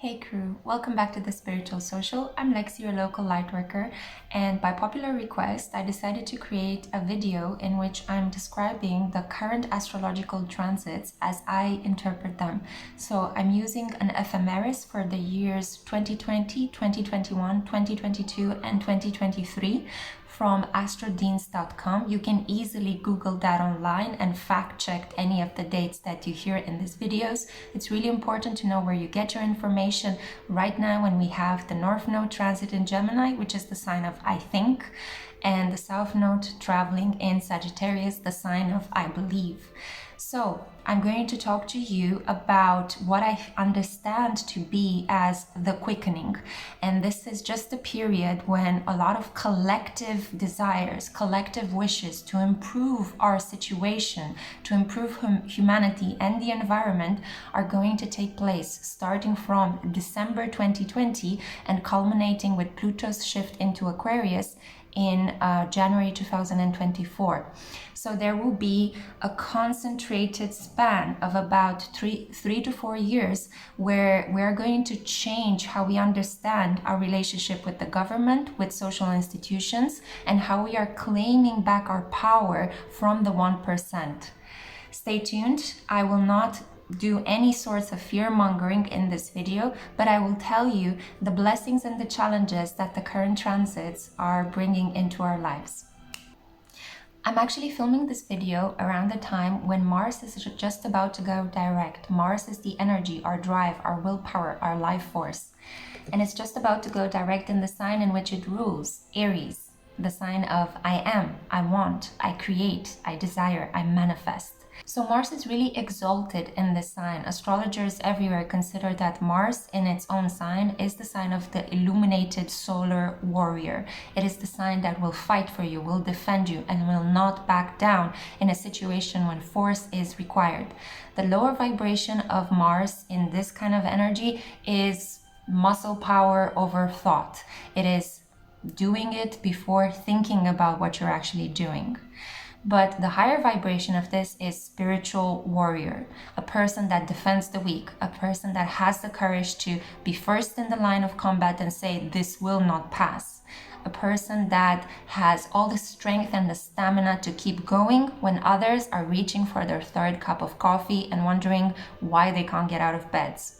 Hey crew, welcome back to the Spiritual Social. I'm Lexi, your local lightworker, and by popular request, I decided to create a video in which I'm describing the current astrological transits as I interpret them. So I'm using an ephemeris for the years 2020, 2021, 2022, and 2023 from astrodeans.com. You can easily Google that online and fact check any of the dates that you hear in these videos. It's really important to know where you get your information. Right now, when we have the North Node transit in Gemini, which is the sign of I think, and the South Node traveling in Sagittarius, the sign of I believe. So I'm going to talk to you about what I understand to be as the quickening. And this is just a period when a lot of collective desires, collective wishes to improve our situation, to improve humanity and the environment are going to take place starting from December 2020 and culminating with Pluto's shift into Aquarius in January 2024. So there will be a concentrated span of about three to 4 years where we're going to change how we understand our relationship with the government, with social institutions, and how we are claiming back our power from the 1%. Stay tuned. I will not do any sorts of fear mongering in this video, but I will tell you the blessings and the challenges that the current transits are bringing into our lives. I'm actually filming this video around the time when Mars is just about to go direct. Mars is the energy, our drive, our willpower, our life force. And it's just about to go direct in the sign in which it rules, Aries, the sign of I am, I want, I create, I desire, I manifest. So Mars is really exalted in this sign. Astrologers everywhere consider that Mars in its own sign is the sign of the illuminated solar warrior. It is the sign that will fight for you, will defend you, and will not back down in a situation when force is required. The lower vibration of Mars in this kind of energy is muscle power over thought. It is doing it before thinking about what you're actually doing. But the higher vibration of this is spiritual warrior, a person that defends the weak, a person that has the courage to be first in the line of combat and say, this will not pass. A person that has all the strength and the stamina to keep going when others are reaching for their third cup of coffee and wondering why they can't get out of beds.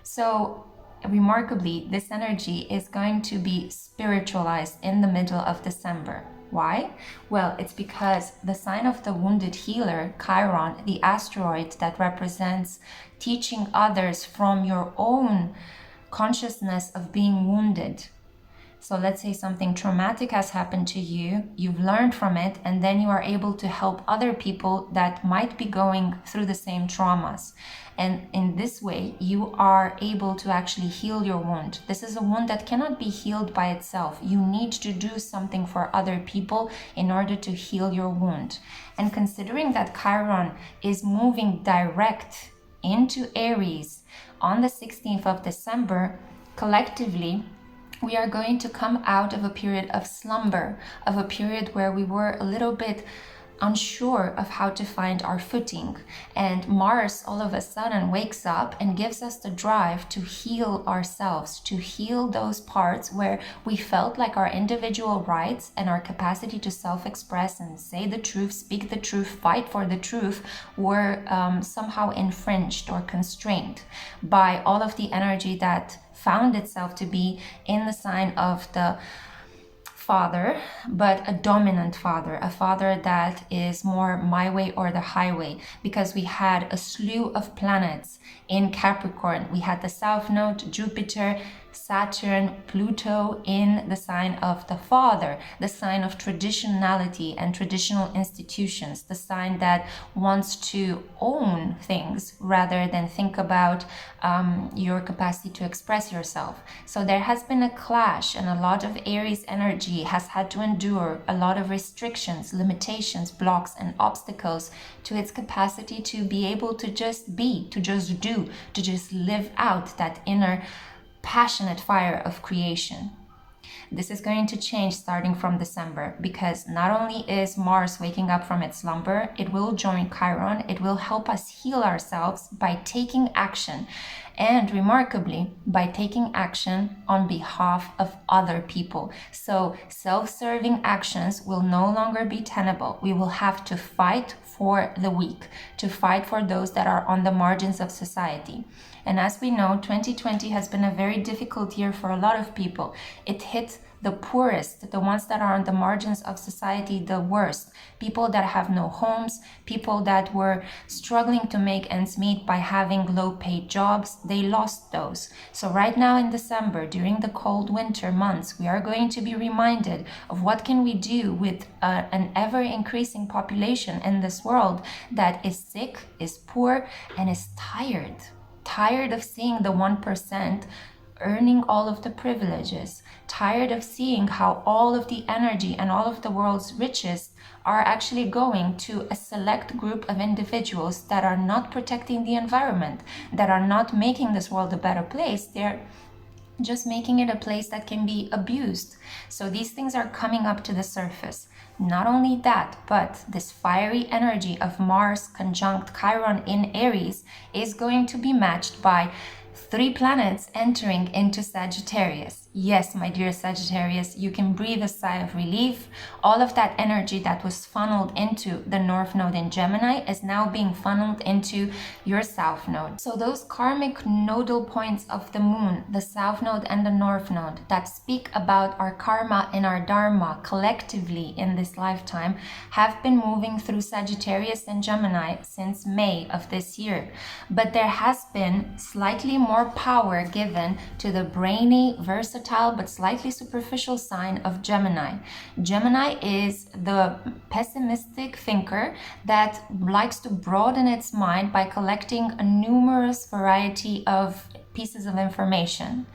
So remarkably, this energy is going to be spiritualized in the middle of December. Why? Well, it's because the sign of the wounded healer, Chiron, the asteroid that represents teaching others from your own consciousness of being wounded. So let's say something traumatic has happened to you, you've learned from it, and then you are able to help other people that might be going through the same traumas. And in this way, you are able to actually heal your wound. This is a wound that cannot be healed by itself. You need to do something for other people in order to heal your wound. And considering that Chiron is moving direct into Aries on the 16th of December, collectively, we are going to come out of a period of slumber, of a period where we were a little bit unsure of how to find our footing. And Mars all of a sudden wakes up and gives us the drive to heal ourselves, to heal those parts where we felt like our individual rights and our capacity to self-express and say the truth, speak the truth, fight for the truth were somehow infringed or constrained by all of the energy that found itself to be in the sign of the father, but a dominant father, a father that is more my way or the highway, because we had a slew of planets in Capricorn. We had the South Node, Jupiter, Saturn, Pluto in the sign of the father, the sign of traditionality and traditional institutions, the sign that wants to own things rather than think about your capacity to express yourself. So there has been a clash, and a lot of Aries energy has had to endure a lot of restrictions, limitations, blocks, and obstacles to its capacity to be able to just be, to just do, to just live out that inner passionate fire of creation. This is going to change starting from December, because not only is Mars waking up from its slumber, it will join Chiron. It will help us heal ourselves by taking action and remarkably, by taking action on behalf of other people. So self-serving actions will no longer be tenable. We will have to fight for the weak, to fight for those that are on the margins of society. And as we know, 2020 has been a very difficult year for a lot of people. It hit the poorest, the ones that are on the margins of society, the worst. People that have no homes, people that were struggling to make ends meet by having low-paid jobs, they lost those. So right now in December, during the cold winter months, we are going to be reminded of what can we do with an ever-increasing population in this world that is sick, is poor, and is tired of seeing the 1% earning all of the privileges, tired of seeing how all of the energy and all of the world's riches are actually going to a select group of individuals that are not protecting the environment, that are not making this world a better place. They're just making it a place that can be abused. So these things are coming up to the surface. Not only that, but this fiery energy of Mars conjunct Chiron in Aries is going to be matched by 3 planets entering into Sagittarius. Yes, my dear Sagittarius, you can breathe a sigh of relief. All of that energy that was funneled into the North Node in Gemini is now being funneled into your South Node. So those karmic nodal points of the Moon, the South Node and the North Node, that speak about our karma and our dharma collectively in this lifetime, have been moving through Sagittarius and Gemini since May of this year. But there has been slightly more power given to the brainy, versatile, but slightly superficial sign of Gemini. Gemini is the pessimistic thinker that likes to broaden its mind by collecting a numerous variety of pieces of information.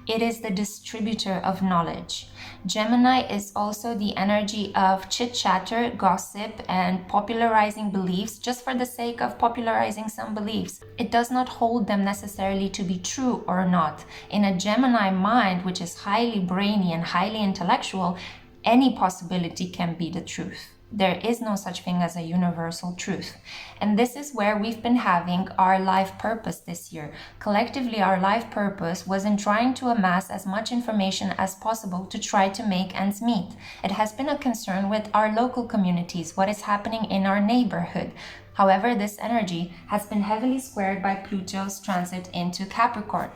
It is the distributor of knowledge. Gemini is also the energy of chit-chatter, gossip, and popularizing beliefs just for the sake of popularizing some beliefs. It does not hold them necessarily to be true or not. In a Gemini mind, which is highly brainy and highly intellectual, any possibility can be the truth. There is no such thing as a universal truth. And this is where we've been having our life purpose this year. Collectively, our life purpose was in trying to amass as much information as possible to try to make ends meet. It has been a concern with our local communities, what is happening in our neighborhood. However, this energy has been heavily squared by Pluto's transit into Capricorn.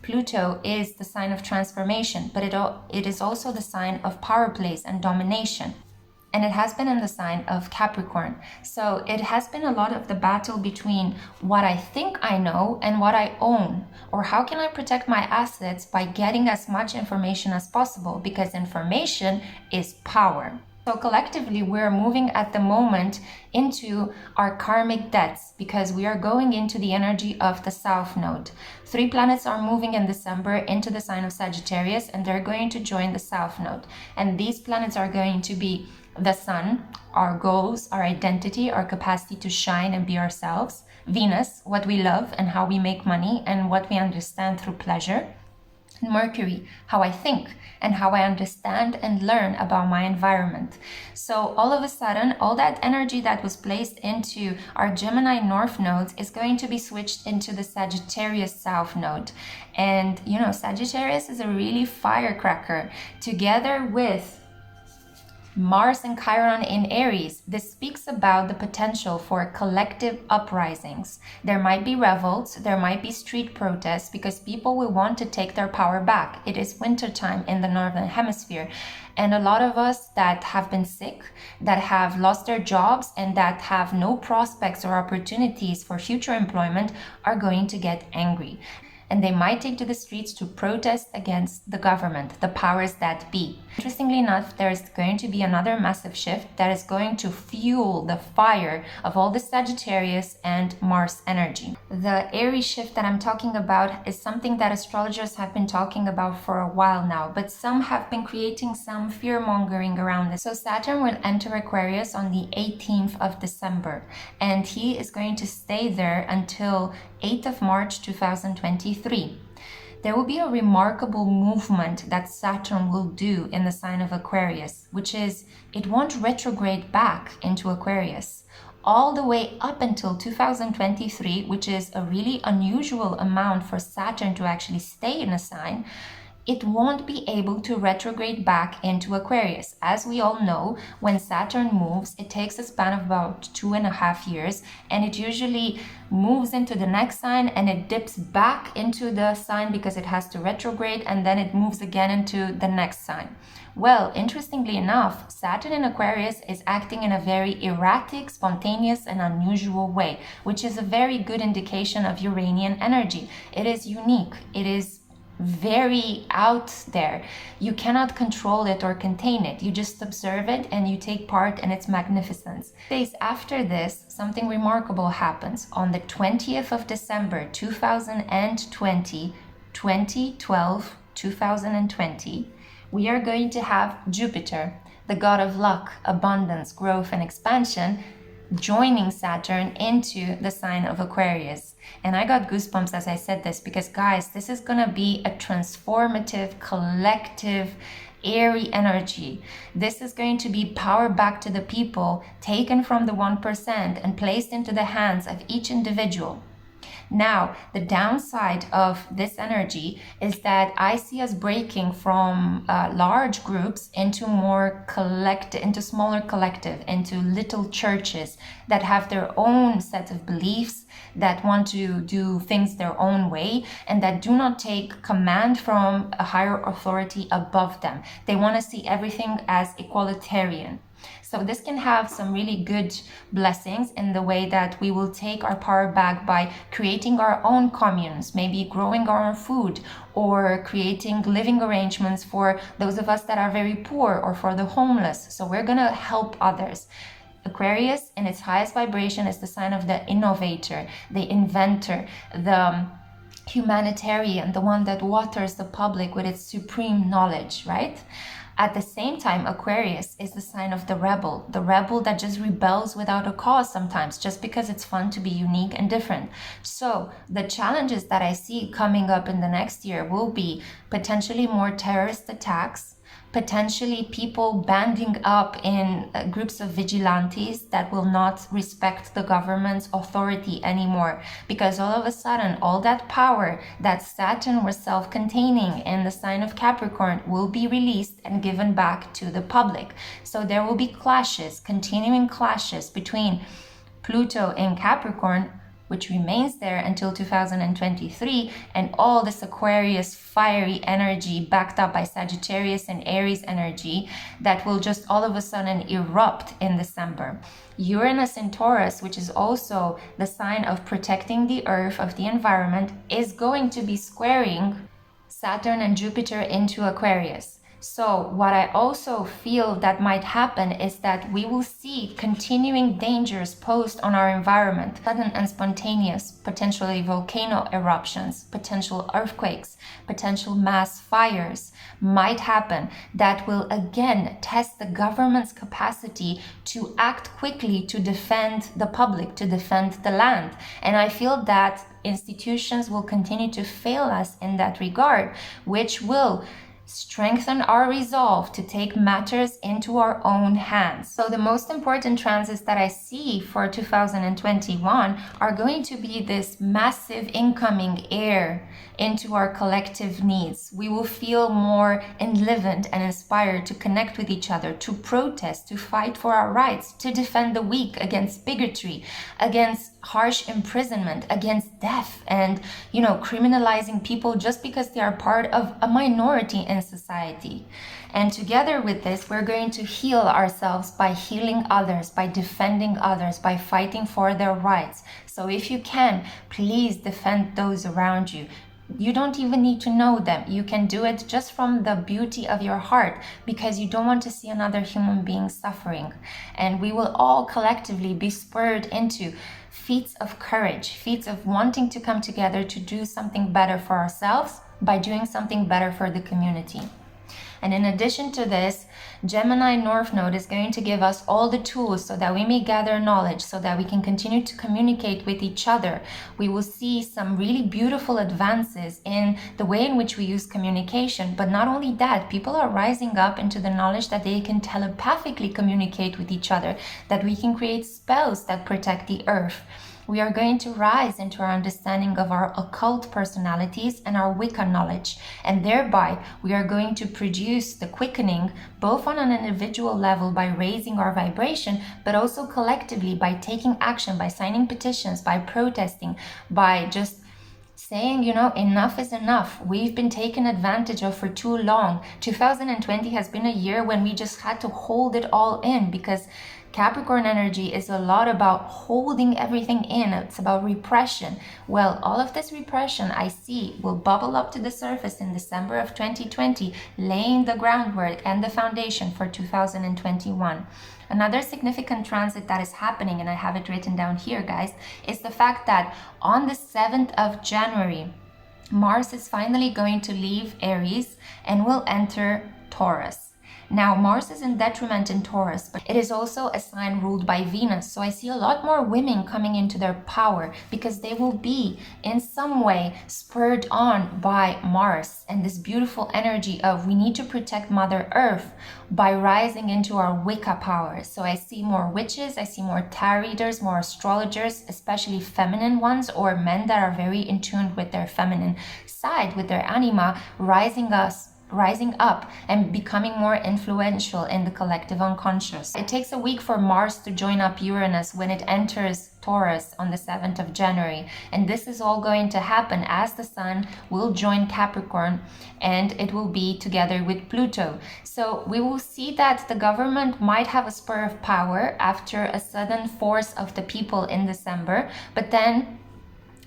Pluto is the sign of transformation, but it is also the sign of power plays and domination. And it has been in the sign of Capricorn. So it has been a lot of the battle between what I think I know and what I own. Or how can I protect my assets by getting as much information as possible? Because information is power. So collectively, we're moving at the moment into our karmic debts because we are going into the energy of the South Node. 3 planets are moving in December into the sign of Sagittarius, and they're going to join the South Node. And these planets are going to be the Sun, our goals, our identity, our capacity to shine and be ourselves. Venus, what we love and how we make money and what we understand through pleasure. Mercury, how I think and how I understand and learn about my environment. So all of a sudden, all that energy that was placed into our Gemini North nodes is going to be switched into the Sagittarius South node. And you know, Sagittarius is a really firecracker. Together with Mars and Chiron in Aries, this speaks about the potential for collective uprisings. There might be revolts, there might be street protests because people will want to take their power back. It is wintertime in the Northern Hemisphere. And a lot of us that have been sick, that have lost their jobs, and that have no prospects or opportunities for future employment are going to get angry. And they might take to the streets to protest against the government, the powers that be. Interestingly enough, there is going to be another massive shift that is going to fuel the fire of all the Sagittarius and Mars energy. The Aries shift that I'm talking about is something that astrologers have been talking about for a while now, but some have been creating some fear-mongering around this. So Saturn will enter Aquarius on the 18th of December, and he is going to stay there until 8th of March 2023. There will be a remarkable movement that Saturn will do in the sign of Aquarius, which is it won't retrograde back into Aquarius. all the way up until 2023, which is a really unusual amount for Saturn to actually stay in a sign, it won't be able to retrograde back into Aquarius. As we all know, when Saturn moves, it takes a span of about 2.5 years, and it usually moves into the next sign and it dips back into the sign because it has to retrograde, and then it moves again into the next sign. Well, interestingly enough, Saturn in Aquarius is acting in a very erratic, spontaneous, and unusual way, which is a very good indication of Uranian energy. It is unique. It is very out there. You cannot control it or contain it. You just observe it and you take part in its magnificence. Days after this, something remarkable happens. On the 20th of December 2020, 2020, we are going to have Jupiter, the god of luck, abundance, growth, and expansion, joining Saturn into the sign of Aquarius. And I got goosebumps as I said this because, guys, this is gonna be a transformative, collective, airy energy. This is going to be power back to the people, taken from the 1% and placed into the hands of each individual. Now, the downside of this energy is that I see us breaking from large groups into smaller collective, into little churches that have their own set of beliefs, that want to do things their own way, and that do not take command from a higher authority above them. They want to see everything as equalitarian. So this can have some really good blessings in the way that we will take our power back by creating our own communes, maybe growing our own food, or creating living arrangements for those of us that are very poor or for the homeless. So we're going to help others. Aquarius, in its highest vibration, is the sign of the innovator, the inventor, the humanitarian, the one that waters the public with its supreme knowledge, right? At the same time, Aquarius is the sign of the rebel that just rebels without a cause sometimes, just because it's fun to be unique and different. So the challenges that I see coming up in the next year will be potentially more terrorist attacks, potentially people banding up in groups of vigilantes that will not respect the government's authority anymore, because all of a sudden all that power that Saturn was self-containing in the sign of Capricorn will be released and given back to the public. So there will be clashes, continuing clashes between Pluto in Capricorn, which remains there until 2023, and all this Aquarius fiery energy backed up by Sagittarius and Aries energy that will just all of a sudden erupt in December. Uranus in Taurus, which is also the sign of protecting the earth, of the environment, is going to be squaring Saturn and Jupiter into Aquarius. So what I also feel that might happen is that we will see continuing dangers posed on our environment, sudden and spontaneous, potentially volcano eruptions, potential earthquakes, potential mass fires might happen that will again test the government's capacity to act quickly to defend the public, to defend the land. And I feel that institutions will continue to fail us in that regard, which will strengthen our resolve to take matters into our own hands. So the most important transits that I see for 2021 are going to be this massive incoming air into our collective needs. We will feel more enlivened and inspired to connect with each other, to protest, to fight for our rights, to defend the weak against bigotry, against harsh imprisonment, against death, and criminalizing people just because they are part of a minority in society. And together with this, we're going to heal ourselves by healing others, by defending others, by fighting for their rights. So if you can, please defend those around you. You don't even need to know them. You can do it just from the beauty of your heart, because you don't want to see another human being suffering. And we will all collectively be spurred into feats of courage, feats of wanting to come together to do something better for ourselves by doing something better for the community. And in addition to this, Gemini North Node is going to give us all the tools so that we may gather knowledge, so that we can continue to communicate with each other. We will see some really beautiful advances in the way in which we use communication. But not only that, people are rising up into the knowledge that they can telepathically communicate with each other, that we can create spells that protect the earth. We are going to rise into our understanding of our occult personalities and our Wicca knowledge, and thereby we are going to produce the quickening both on an individual level by raising our vibration, but also collectively by taking action, by signing petitions, by protesting, by just saying, you know, enough is enough. We've been taken advantage of for too long. 2020 has been a year when we just had to hold it all in, because Capricorn energy is a lot about holding everything in. It's about repression. Well, all of this repression I see will bubble up to the surface in December of 2020, laying the groundwork and the foundation for 2021. Another significant transit that is happening, and I have it written down here, guys, is the fact that on the 7th of January, Mars is finally going to leave Aries and will enter Taurus. Now, Mars is in detriment in Taurus, but it is also a sign ruled by Venus. So I see a lot more women coming into their power because they will be in some way spurred on by Mars and this beautiful energy of we need to protect Mother Earth by rising into our Wicca power. So I see more witches, I see more tarot readers, more astrologers, especially feminine ones, or men that are very in tune with their feminine side, with their anima, rising up and becoming more influential in the collective unconscious. It takes a week for Mars to join up Uranus when it enters Taurus on the 7th of January. And this is all going to happen as the Sun will join Capricorn, and it will be together with Pluto. So we will see that the government might have a spur of power after a sudden force of the people in December, but then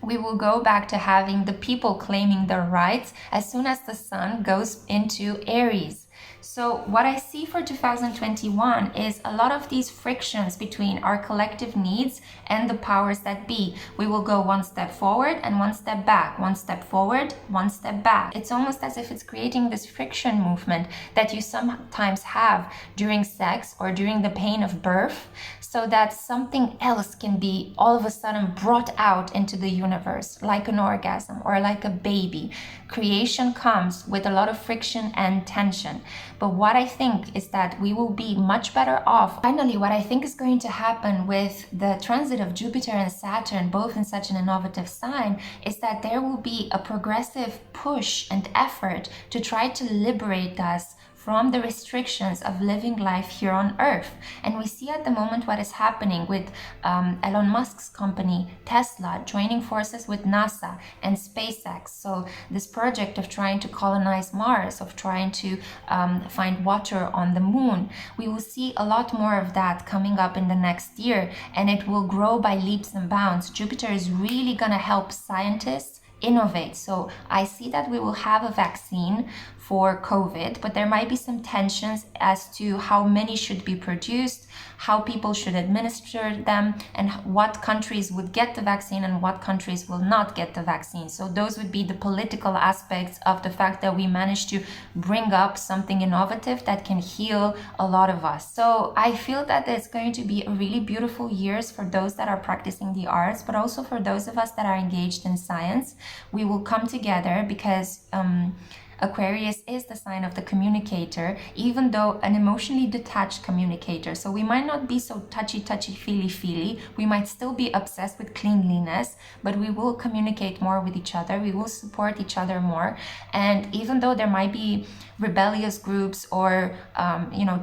we will go back to having the people claiming their rights as soon as the Sun goes into Aries. So what I see for 2021 is a lot of these frictions between our collective needs and the powers that be. We will go one step forward and one step back, one step forward, one step back. It's almost as if it's creating this friction movement that you sometimes have during sex or during the pain of birth, so that something else can be all of a sudden brought out into the universe, like an orgasm or like a baby. Creation comes with a lot of friction and tension. But what I think is that we will be much better off. Finally, what I think is going to happen with the transit of Jupiter and Saturn, both in such an innovative sign, is that there will be a progressive push and effort to try to liberate us from the restrictions of living life here on Earth. And we see at the moment what is happening with Elon Musk's company, Tesla, joining forces with NASA and SpaceX. So this project of trying to colonize Mars, of trying to find water on the moon, we will see a lot more of that coming up in the next year, and it will grow by leaps and bounds. Jupiter is really gonna help scientists innovate. So I see that we will have a vaccine for COVID, but there might be some tensions as to how many should be produced, how people should administer them, and what countries would get the vaccine and what countries will not get the vaccine. So those would be the political aspects of the fact that we managed to bring up something innovative that can heal a lot of us. So I feel that it's going to be a really beautiful years for those that are practicing the arts, but also for those of us that are engaged in science. We will come together because Aquarius is the sign of the communicator, even though an emotionally detached communicator. So we might not be so touchy, feely. We might still be obsessed with cleanliness, but we will communicate more with each other. We will support each other more. And even though there might be rebellious groups or,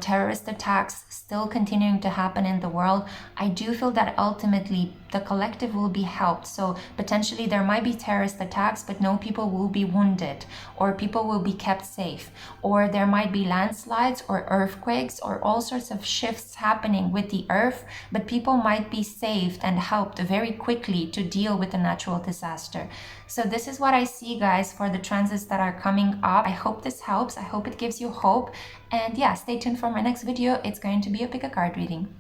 terrorist attacks still continuing to happen in the world, I do feel that ultimately the collective will be helped. So potentially there might be terrorist attacks, but no people will be wounded, or people will be kept safe, or there might be landslides or earthquakes or all sorts of shifts happening with the earth, but people might be saved and helped very quickly to deal with a natural disaster. So this is what I see, guys, for the transits that are coming up. I hope this helps. I hope it gives you hope. And yeah, stay tuned for my next video. It's going to be a pick a card reading.